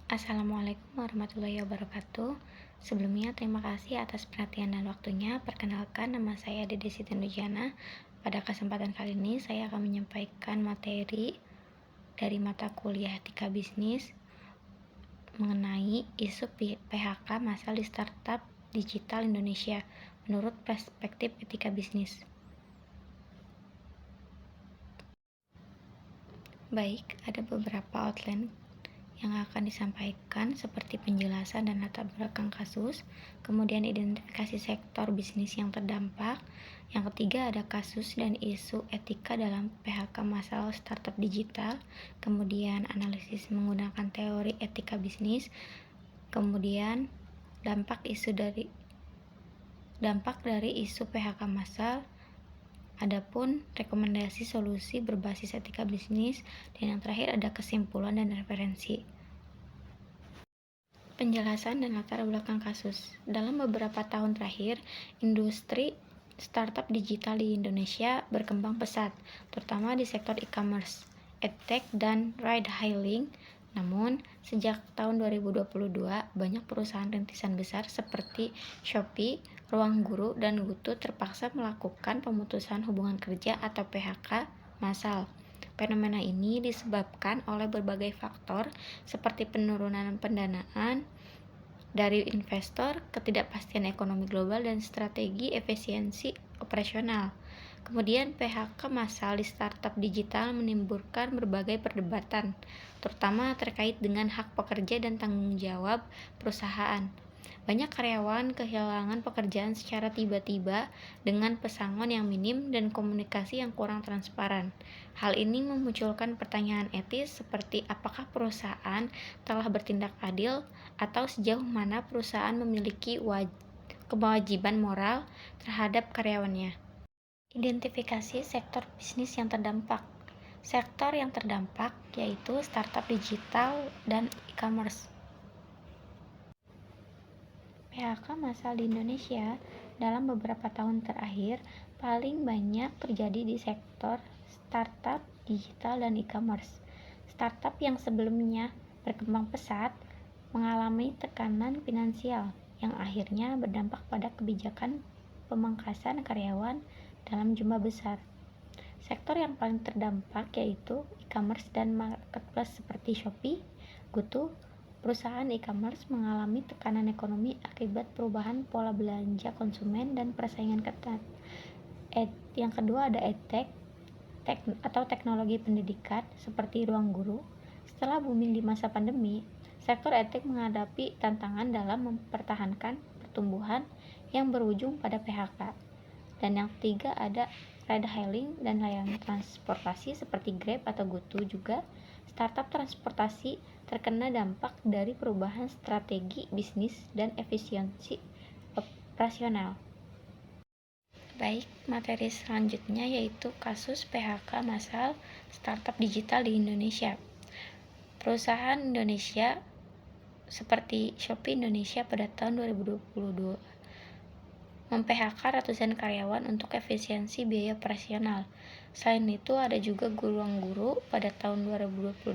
Assalamualaikum warahmatullahi wabarakatuh. Sebelumnya, terima kasih atas perhatian dan waktunya. Perkenalkan, nama saya Dede Siti Nurjana. Pada kesempatan kali ini, saya akan menyampaikan materi dari mata kuliah Etika Bisnis mengenai isu PHK massal di startup digital Indonesia menurut perspektif etika bisnis. Baik, ada beberapa outline yang akan disampaikan seperti penjelasan dan latar belakang kasus, kemudian identifikasi sektor bisnis yang terdampak, yang ketiga ada kasus dan isu etika dalam PHK massal startup digital, kemudian analisis menggunakan teori etika bisnis, kemudian dampak dari isu PHK massal. Adapun rekomendasi solusi berbasis etika bisnis, dan yang terakhir ada kesimpulan dan referensi. Penjelasan dan latar belakang kasus. Dalam beberapa tahun terakhir, industri startup digital di Indonesia berkembang pesat, terutama di sektor e-commerce, edtech, dan ride-hailing. Namun, sejak tahun 2022, banyak perusahaan rintisan besar seperti Shopee, Ruang Guru, dan GoTo terpaksa melakukan pemutusan hubungan kerja atau PHK massal. Fenomena ini disebabkan oleh berbagai faktor seperti penurunan pendanaan dari investor, ketidakpastian ekonomi global, dan strategi efisiensi operasional. Kemudian PHK massal di startup digital menimbulkan berbagai perdebatan, terutama terkait dengan hak pekerja dan tanggung jawab perusahaan. Banyak karyawan kehilangan pekerjaan secara tiba-tiba dengan pesangon yang minim dan komunikasi yang kurang transparan. Hal ini memunculkan pertanyaan etis seperti apakah perusahaan telah bertindak adil atau sejauh mana perusahaan memiliki kewajiban moral terhadap karyawannya. Identifikasi sektor bisnis yang terdampak. Sektor yang terdampak yaitu startup digital dan e-commerce. PHK massal di Indonesia dalam beberapa tahun terakhir paling banyak terjadi di sektor startup digital dan e-commerce. Startup yang sebelumnya berkembang pesat mengalami tekanan finansial yang akhirnya berdampak pada kebijakan pemangkasan karyawan dalam jumlah besar. Sektor yang paling terdampak yaitu e-commerce dan marketplace seperti Shopee, GoTo. Perusahaan e-commerce mengalami tekanan ekonomi akibat perubahan pola belanja konsumen dan persaingan ketat. Yang kedua ada edtech atau teknologi pendidikan seperti Ruang Guru. Setelah booming di masa pandemi, sektor edtech menghadapi tantangan dalam mempertahankan pertumbuhan yang berujung pada PHK. Dan yang ketiga ada ride-hailing dan layanan transportasi seperti Grab atau GoTo juga. Startup transportasi terkena dampak dari perubahan strategi bisnis dan efisiensi operasional. Baik, materi selanjutnya yaitu kasus PHK massal startup digital di Indonesia. Perusahaan Indonesia seperti Shopee Indonesia pada tahun 2022 mem-PHK ratusan karyawan untuk efisiensi biaya operasional. Selain itu, ada juga Ruang Guru pada tahun 2022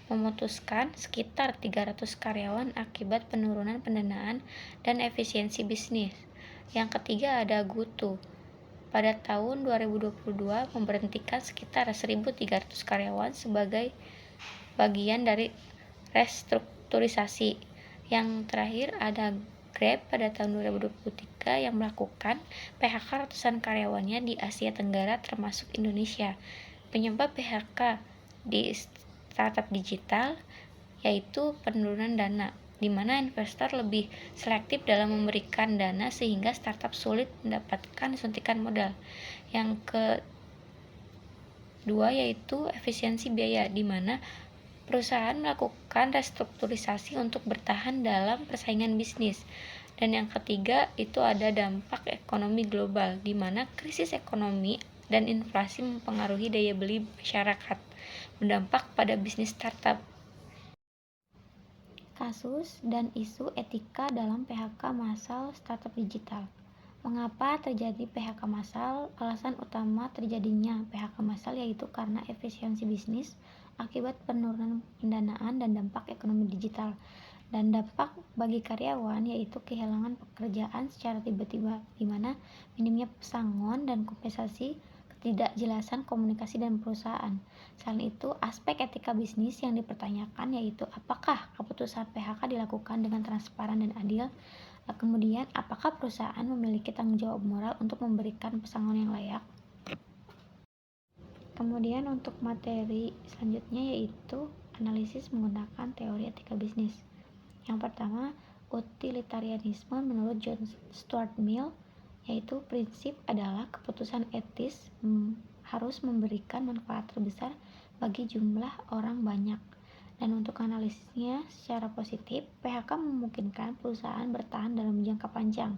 memutuskan sekitar 300 karyawan akibat penurunan pendanaan dan efisiensi bisnis. Yang ketiga ada GoTo. Pada tahun 2022 memberhentikan sekitar 1.300 karyawan sebagai bagian dari restrukturisasi. Yang terakhir ada Grab pada tahun 2023 yang melakukan PHK ratusan karyawannya di Asia Tenggara termasuk Indonesia. Penyebab PHK di startup digital yaitu penurunan dana, di mana investor lebih selektif dalam memberikan dana sehingga startup sulit mendapatkan suntikan modal. Yang kedua yaitu efisiensi biaya, di mana perusahaan melakukan restrukturisasi untuk bertahan dalam persaingan bisnis. Dan yang ketiga itu ada dampak ekonomi global, di mana krisis ekonomi dan inflasi mempengaruhi daya beli masyarakat, berdampak pada bisnis startup. Kasus dan isu etika dalam PHK massal startup digital. Mengapa terjadi PHK massal? Alasan utama terjadinya PHK massal yaitu karena efisiensi bisnis akibat penurunan pendanaan dan dampak ekonomi digital. Dan dampak bagi karyawan yaitu kehilangan pekerjaan secara tiba-tiba, di mana minimnya pesangon dan kompensasi, ketidakjelasan komunikasi dan perusahaan. Selain itu, aspek etika bisnis yang dipertanyakan yaitu apakah keputusan PHK dilakukan dengan transparan dan adil. Kemudian, apakah perusahaan memiliki tanggung jawab moral untuk memberikan pesangon yang layak? Kemudian untuk materi selanjutnya yaitu analisis menggunakan teori etika bisnis. Yang pertama, utilitarianisme menurut John Stuart Mill, yaitu prinsip adalah keputusan etis harus memberikan manfaat terbesar bagi jumlah orang banyak. Dan untuk analisisnya secara positif, PHK memungkinkan perusahaan bertahan dalam jangka panjang.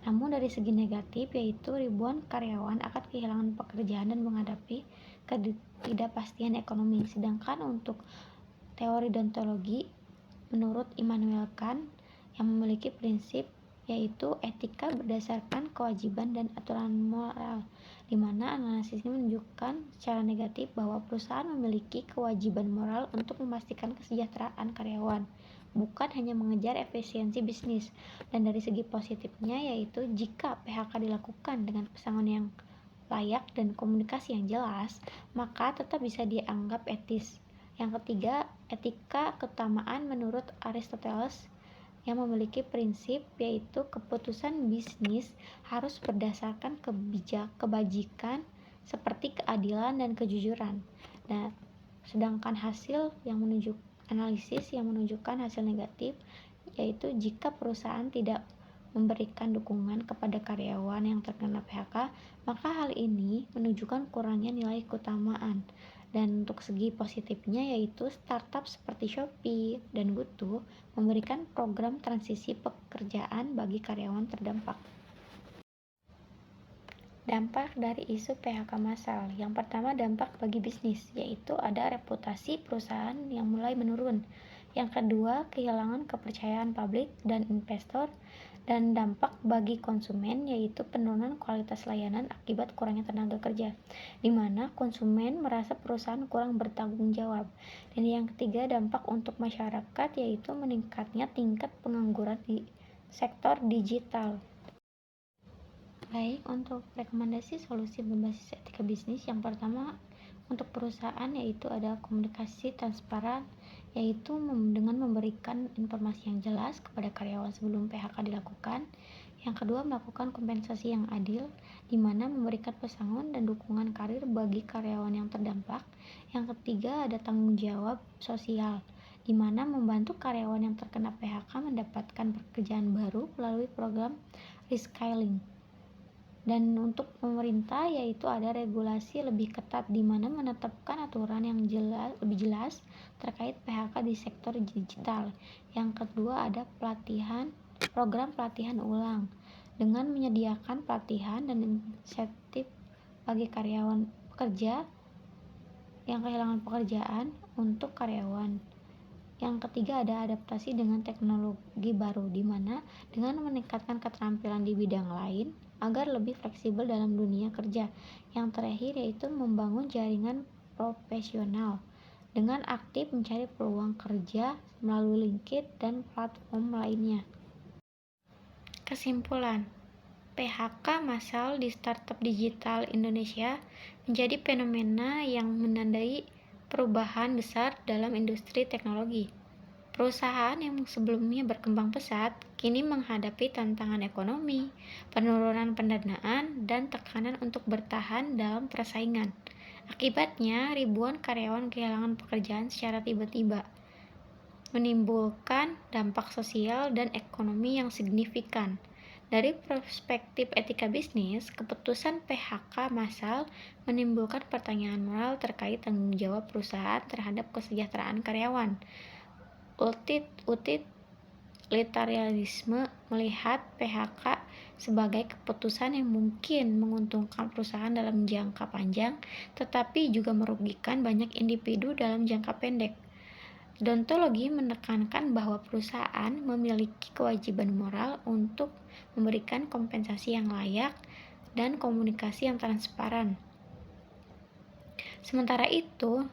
Namun dari segi negatif yaitu ribuan karyawan akan kehilangan pekerjaan dan menghadapi ketidakpastian ekonomi. Sedangkan untuk teori deontologi menurut Immanuel Kant yang memiliki prinsip yaitu etika berdasarkan kewajiban dan aturan moral, di mana analisis ini menunjukkan secara negatif bahwa perusahaan memiliki kewajiban moral untuk memastikan kesejahteraan karyawan, bukan hanya mengejar efisiensi bisnis. Dan dari segi positifnya yaitu jika PHK dilakukan dengan pesangon yang layak dan komunikasi yang jelas, maka tetap bisa dianggap etis. Yang ketiga, etika keutamaan menurut Aristoteles yang memiliki prinsip yaitu keputusan bisnis harus berdasarkan kebajikan seperti keadilan dan kejujuran. Nah, sedangkan analisis yang menunjukkan hasil negatif yaitu jika perusahaan tidak memberikan dukungan kepada karyawan yang terkena PHK, maka hal ini menunjukkan kurangnya nilai keutamaan. Dan untuk segi positifnya yaitu startup seperti Shopee dan GoTo memberikan program transisi pekerjaan bagi karyawan terdampak. Dampak dari isu PHK massal. Yang pertama, dampak bagi bisnis, yaitu ada reputasi perusahaan yang mulai menurun. Yang kedua, kehilangan kepercayaan publik dan investor. Dan dampak bagi konsumen yaitu penurunan kualitas layanan akibat kurangnya tenaga kerja, di mana konsumen merasa perusahaan kurang bertanggung jawab. Dan yang ketiga, dampak untuk masyarakat yaitu meningkatnya tingkat pengangguran di sektor digital. Baik, untuk rekomendasi solusi berbasis etika bisnis, yang pertama untuk perusahaan yaitu ada komunikasi transparan, yaitu dengan memberikan informasi yang jelas kepada karyawan sebelum PHK dilakukan. Yang kedua, melakukan kompensasi yang adil, di mana memberikan pesangon dan dukungan karir bagi karyawan yang terdampak. Yang ketiga, ada tanggung jawab sosial, di mana membantu karyawan yang terkena PHK mendapatkan pekerjaan baru melalui program reskilling. Dan untuk pemerintah yaitu ada regulasi lebih ketat di mana menetapkan aturan yang lebih jelas terkait PHK di sektor digital. Yang kedua ada program pelatihan ulang dengan menyediakan pelatihan dan insentif bagi karyawan pekerja yang kehilangan pekerjaan untuk karyawan. Yang ketiga ada adaptasi dengan teknologi baru, di mana dengan meningkatkan keterampilan di bidang lain agar lebih fleksibel dalam dunia kerja. Yang terakhir yaitu membangun jaringan profesional dengan aktif mencari peluang kerja melalui LinkedIn dan platform lainnya. Kesimpulan, PHK massal di startup digital Indonesia menjadi fenomena yang menandai perubahan besar dalam industri teknologi. Perusahaan yang sebelumnya berkembang pesat kini menghadapi tantangan ekonomi, penurunan pendanaan, dan tekanan untuk bertahan dalam persaingan. Akibatnya, ribuan karyawan kehilangan pekerjaan secara tiba-tiba, menimbulkan dampak sosial dan ekonomi yang signifikan. Dari perspektif etika bisnis, keputusan PHK massal menimbulkan pertanyaan moral terkait tanggung jawab perusahaan terhadap kesejahteraan karyawan. Utilitarianisme melihat PHK sebagai keputusan yang mungkin menguntungkan perusahaan dalam jangka panjang, tetapi juga merugikan banyak individu dalam jangka pendek. Deontologi menekankan bahwa perusahaan memiliki kewajiban moral untuk memberikan kompensasi yang layak dan komunikasi yang transparan. Sementara itu,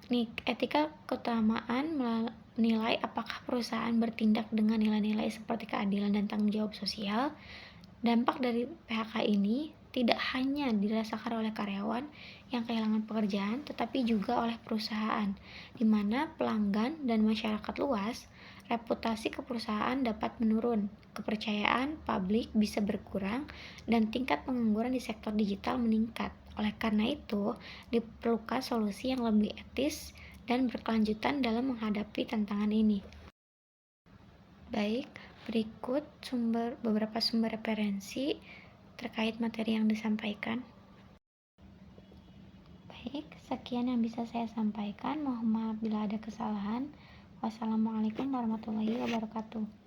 Nih, etika keutamaan menilai apakah perusahaan bertindak dengan nilai-nilai seperti keadilan dan tanggung jawab sosial. Dampak dari PHK ini tidak hanya dirasakan oleh karyawan yang kehilangan pekerjaan, tetapi juga oleh perusahaan, di mana pelanggan dan masyarakat luas, reputasi perusahaan dapat menurun, kepercayaan publik bisa berkurang, dan tingkat pengangguran di sektor digital meningkat. Oleh karena itu, diperlukan solusi yang lebih etis dan berkelanjutan dalam menghadapi tantangan ini. Baik, berikut beberapa sumber referensi terkait materi yang disampaikan. Baik, sekian yang bisa saya sampaikan. Mohon maaf bila ada kesalahan. Wassalamualaikum warahmatullahi wabarakatuh.